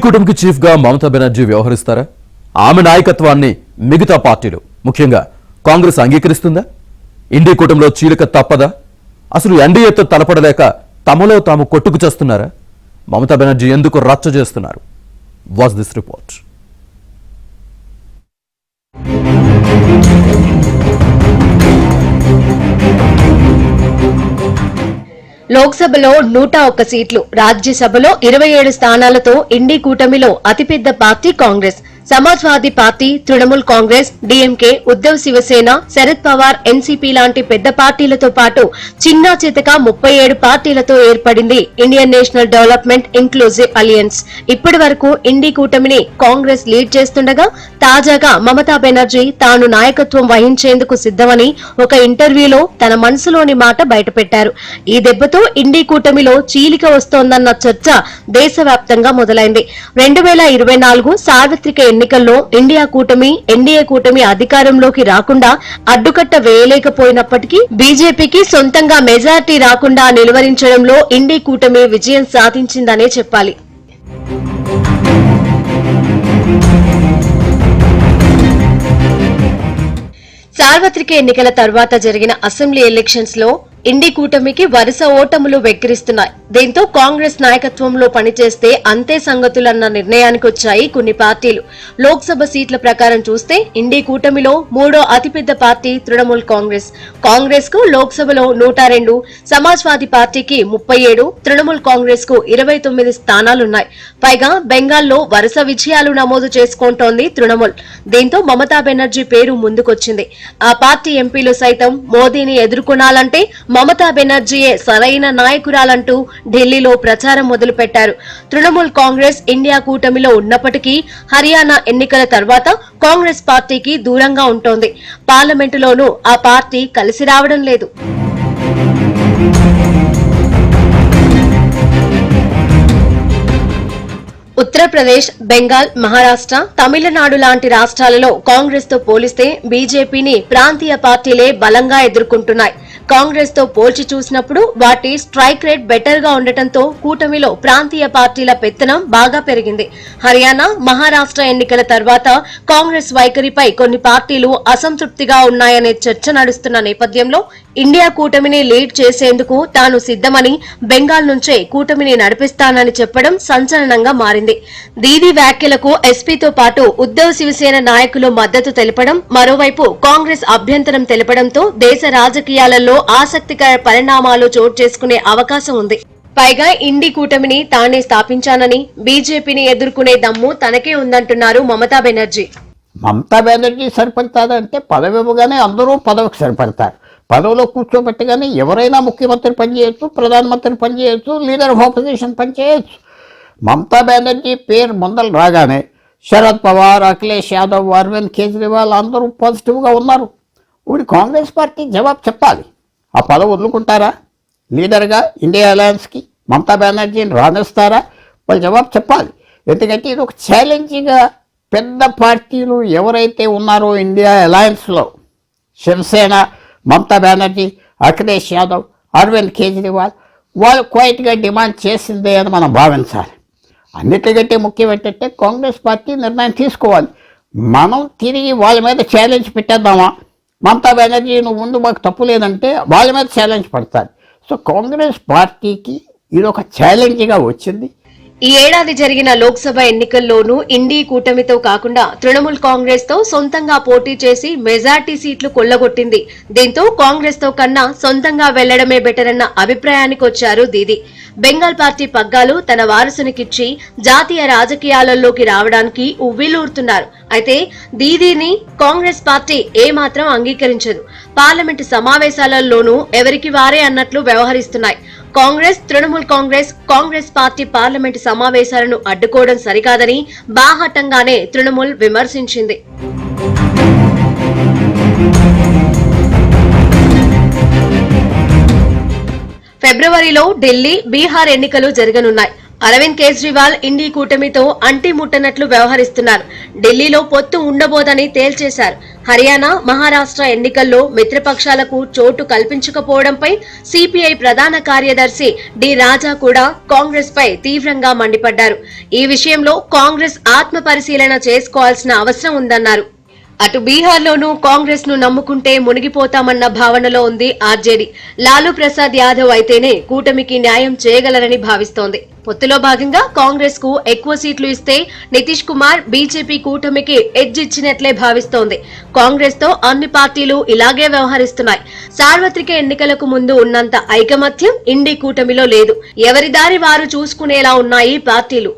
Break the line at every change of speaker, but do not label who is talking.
కూటమికి చీఫ్ గా మమతా బెనర్జీ వ్యవహరిస్తారా? ఆమె నాయకత్వాన్ని మిగతా పార్టీలు ముఖ్యంగా కాంగ్రెస్ అంగీకరిస్తుందా? ఇండి కూటమిలో చీలిక తప్పదా? అసలు ఎన్డీఏతో తలపడలేక తమలో తాము కొట్టుకు చేస్తున్నారా? మమతా బెనర్జీ ఎందుకు రచ్చ చేస్తున్నారు? Watch this report.
లోక్సభలో 101 సీట్లు, రాజ్యసభలో 27 స్థానాలతో ఇండి కూటమిలో అతిపెద్ద party Congress. Samajwadi party, Trinamool Congress, DMK, Uddhav Shiv Sena, Sharad Pawar, NCP లాంటి పెద్ద పార్టీలతో పాటు చిన్నా చితక 37 పార్టీలతో ఏర్పడింది Indian national development inclusive alliance. ఇప్పటి వరకు ఇండి కూటమిని కాంగ్రెస్ లీడ్ చేస్తుండగా తాజాగా మమతా బెనర్జీ తాను నాయకత్వం వహించేందుకు సిద్దమని ఒక ఇంటర్వ్యూలో తన మనసులోని మాట బయటపెట్టారు. ఈ దెబ్బతో ఇండి కూటమిలో చీలిక వస్తోందన్న చర్చ దేశవ్యాప్తంగా మొదలైంది. 2024 సార్వత్రిక ఎన్నికల్లో ఎన్డీఏ కూటమి అధికారంలోకి రాకుండా అడ్డుకట్ట వేయలేకపోయినప్పటికీ బీజేపీకి సొంతంగా మెజార్టీ రాకుండా నిలువరించడంలో ఇండి కూటమి విజయం సాధించిందనే చెప్పాలి. సార్వత్రిక ఎన్నికల తర్వాత జరిగిన అసెంబ్లీ ఎలక్షన్స్ లో ఇండి కూటమికి వరుస ఓటములు వెక్కిరిస్తున్నాయి. దీంతో కాంగ్రెస్ నాయకత్వంలో పనిచేస్తే అంతే సంగతులన్న నిర్ణయానికి వచ్చాయి కొన్ని పార్టీలు. లోక్సభ సీట్ల ప్రకారం చూస్తే ఇండి కూటమిలో మూడో అతిపెద్ద పార్టీ తృణమూల్ కాంగ్రెస్. కాంగ్రెస్ కు లోక్సభలో 102, సమాజ్వాదీ పార్టీకి 37, తృణమూల్ కాంగ్రెస్ కు 29 స్థానాలున్నాయి. పైగా బెంగాల్లో వరుస విజయాలు నమోదు చేసుకుంటోంది తృణమూల్. దీంతో మమతా బెనర్జీ పేరు ముందుకొచ్చింది. ఆ పార్టీ ఎంపీలు సైతం మోదీని ఎదుర్కొనాలంటే మమతా బెనర్జీయే సరైన నాయకురాలంటూ ఢిల్లీలో ప్రచారం మొదలుపెట్టారు. తృణమూల్ కాంగ్రెస్ ఇండియా కూటమిలో ఉన్నప్పటికీ హర్యానా ఎన్నికల తర్వాత కాంగ్రెస్ పార్టీకి దూరంగా ఉంటోంది. పార్లమెంటులోనూ ఆ పార్టీ కలిసి రావడం లేదు. ఉత్తరప్రదేశ్, బెంగాల్, మహారాష్ట్ర, తమిళనాడు లాంటి రాష్ట్రాలలో కాంగ్రెస్ తో పోలిస్తే బీజేపీని ప్రాంతీయ పార్టీలే బలంగా ఎదుర్కొంటున్నాయి. కాంగ్రెస్ తో పోల్చి చూసినప్పుడు వాటి స్ట్రైక్ రేట్ బెటర్ గా ఉండటంతో కూటమిలో ప్రాంతీయ పార్టీల పెత్తనం బాగా పెరిగింది. హర్యానా, మహారాష్ట్ర ఎన్నికల తర్వాత కాంగ్రెస్ వైఖరిపై కొన్ని పార్టీలు అసంతృప్తిగా ఉన్నాయనే చర్చ నడుస్తున్న నేపథ్యంలో ఇండియా కూటమిని లీడ్ చేసేందుకు తాను సిద్దమని, బెంగాల్ నుంచే కూటమిని నడిపిస్తానని చెప్పడం సంచలనంగా మారింది. దీదీ వ్యాఖ్యలకు ఎస్పీతో పాటు ఉద్దవ్ శివసేన నాయకులు మద్దతు తెలపడం, మరోవైపు కాంగ్రెస్ అభ్యంతరం తెలపడంతో దేశ రాజకీయాలలో ఆసక్తికర పరిణామాలు చోటు చేసుకునే అవకాశం ఉంది. పైగా ఇండి కూటమిని తానే స్థాపించానని, బీజేపీని ఎదుర్కొనే దమ్ము తనకే ఉందంటున్నారు మమతా బెనర్జీ.
మమతా బెనర్జీ సరిపడతాదంటే పదవి ఇవ్వగానే అందరూ పదవికి సరిపడతారు. పదవిలో కూర్చోబెట్టగానే ఎవరైనా ముఖ్యమంత్రి పనిచేయచ్చు, ప్రధానమంత్రి పనిచేయచ్చు, లీడర్ ఆఫ్ ఆపోజిషన్ పనిచేయచ్చు. మమతా బెనర్జీ పేరు ముందలు రాగానే శరద్ పవార్, అఖిలేష్ యాదవ్, అరవింద్ కేజ్రీవాల్ అందరూ పాజిటివ్గా ఉన్నారు. ఇప్పుడు కాంగ్రెస్ పార్టీ జవాబు చెప్పాలి. ఆ పదవి వదులుకుంటారా? లీడర్గా ఇండియా అలయన్స్కి మమతా బెనర్జీని రాణిస్తారా? వాళ్ళు జవాబు చెప్పాలి. ఎందుకంటే ఇది ఒక ఛాలెంజ్గా పెద్ద పార్టీలు ఎవరైతే ఉన్నారో ఇండియా అలయన్స్లో, శివసేన, మమతా బెనర్జీ, అఖిలేష్ యాదవ్, అరవింద్ కేజ్రీవాల్, వాళ్ళు క్వైట్గా డిమాండ్ చేసిందే అని మనం భావించాలి. అన్నిటికంటే ముఖ్యం ఏంటంటే కాంగ్రెస్ పార్టీ నిర్ణయం తీసుకోవాలి. మనం తిరిగి వాళ్ళ మీద ఛాలెంజ్ పెట్టేద్దామా? మమతా బెనర్జీ నువ్వు ముందు మాకు తప్పు లేదంటే వాళ్ళ మీద ఛాలెంజ్ పడతారు. సో కాంగ్రెస్ పార్టీకి ఇది ఒక ఛాలెంజ్గా వచ్చింది.
ఈ ఏడాది జరిగిన లోక్సభ ఎన్నికల్లోనూ ఇండి కూటమితో కాకుండా తృణమూల్ కాంగ్రెస్ తో సొంతంగా పోటీ చేసి మెజార్టీ సీట్లు కొల్లగొట్టింది. దీంతో కాంగ్రెస్ తో కన్నా సొంతంగా వెళ్లడమే బెటర్ అన్న అభిప్రాయానికి వచ్చారు దీదీ. బెంగాల్ పార్టీ పగ్గాలు తన వారసునికిచ్చి జాతీయ రాజకీయాలలోకి రావడానికి ఉవ్విలూరుతున్నారు. అయితే దీదీని కాంగ్రెస్ పార్టీ ఏమాత్రం అంగీకరించదు. పార్లమెంటు సమావేశాలలోనూ ఎవరికి వారే అన్నట్లు వ్యవహరిస్తున్నాయి. తృణమూల్ కాంగ్రెస్ పార్టీ పార్లమెంటు సమావేశాలను అడ్డుకోవడం సరికాదని బాహాటంగానే తృణమూల్ విమర్శించింది. ఫిబ్రవరిలో ఢిల్లీ, బీహార్ ఎన్నికలు జరగనున్నాయి. అరవింద్ కేజ్రీవాల్ ఇండి కూటమితో అంటి ముట్టనట్లు వ్యవహరిస్తున్నారు. ఢిల్లీలో పొత్తు ఉండబోదని తేల్చేశారు. హర్యానా, మహారాష్ట్ర ఎన్నికల్లో మిత్రపక్షాలకు చోటు కల్పించకపోవడంపై సిపిఐ ప్రధాన కార్యదర్శి డి రాజా కూడా కాంగ్రెస్ పై తీవ్రంగా మండిపడ్డారు. ఈ విషయంలో కాంగ్రెస్ ఆత్మ పరిశీలన చేసుకోవాల్సిన అవసరం ఉందన్నారు. అటు బీహార్లోనూ కాంగ్రెస్ ను నమ్ముకుంటే మునిగిపోతామన్న భావనలో ఉంది ఆర్జేడీ. లాలూ ప్రసాద్ యాదవ్ అయితేనే కూటమికి న్యాయం చేయగలరని భావిస్తోంది. పొత్తులో భాగంగా కాంగ్రెస్ కు ఎక్కువ సీట్లు ఇస్తే నితీష్ కుమార్ బీజేపీ కూటమికి ఎడ్జ్ ఇచ్చినట్లే భావిస్తోంది. కాంగ్రెస్ తో అన్ని పార్టీలు ఇలాగే వ్యవహరిస్తున్నాయి. సార్వత్రిక ఎన్నికలకు ముందు ఉన్నంత ఐకమత్యం ఇండి కూటమిలో లేదు. ఎవరి దారి వారు చూసుకునేలా ఉన్నాయి పార్టీలు.